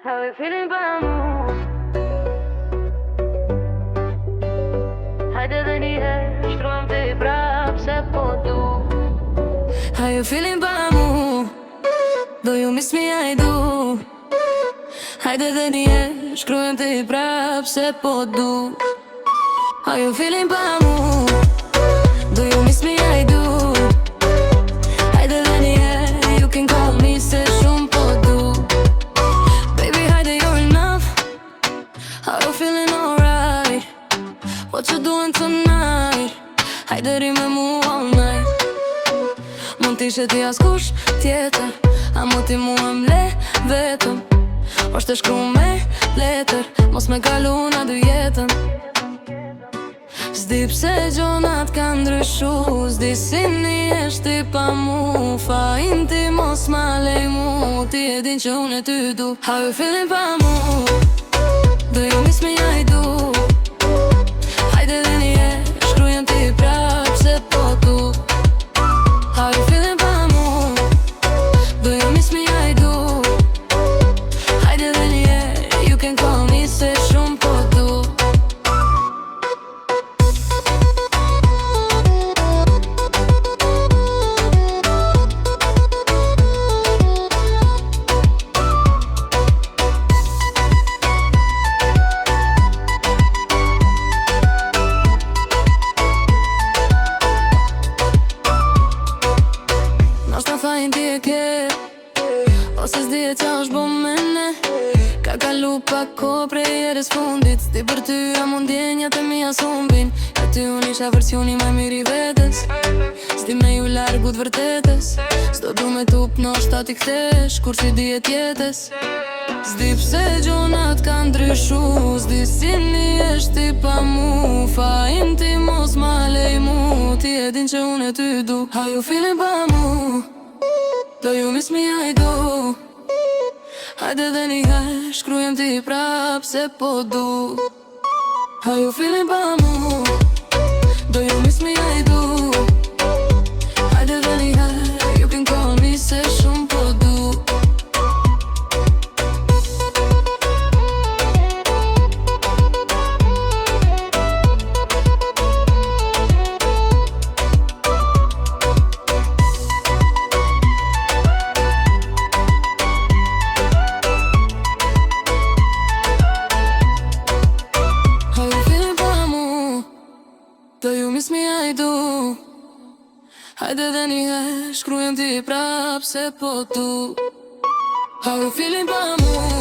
How you feeling pa mu? Hajde dhe një herë, shkruajmë të i prap se po du. How you feeling pa mu? Do you miss me, I do. Hajde dhe një herë, shkruajmë të i prap se po du. How you feeling pa mu? Do you miss me, I do. Hajde dhe një herë, you can call me se shumë po du. Baby, hajde, you're enough. How you feeling alright? What you doing tonight? Hajde ri me mu all night. Mund t'ishe ti askush tjetër, a mu ti mu m'le vetëm. Është e shkru me letër, mos me kalu na dy jetën. S'di pse gjonat kanë ndryshu, s'di si një ti pa mu. Fajin ti mos ma lej mu, ti e din që unë e ty du. How you feeling pa mu? Do you miss me, I do. Hajde dhe një herë, shkrujem ti prap se po du. How you feeling pa mu? Do you miss me, I do. Hajde dhe një herë, you can call me se shumë po du. Nashta thajnë ti e ke, ose s'di e qa është bo mene. Ka kalu pak ko prej erës fundit, s'di për ty a mund djenjat e mija sumbin. E ty unë isha versioni ma miri vetës, s'di me ju largut vërtetës. S'do du me tup nashta ti kthesh, kur si di e tjetës. S'di pse gjonat kanë ndryshu, s'di si një ti pa mu. Fajin ti mos ma lej mu, ti e din që unë e ty du. How you feeling pa mu? Do you miss me, I do. Hajde dhe një herë, shkrujem ti prap se po du. How you feeling pa mu? Do you miss me, I do. Hajde dhe një herë, you can call me se shumë po du. Do you miss me, I do. Hajde dhe një herë, shkrujem ti prap se po du. How you feeling pa mu?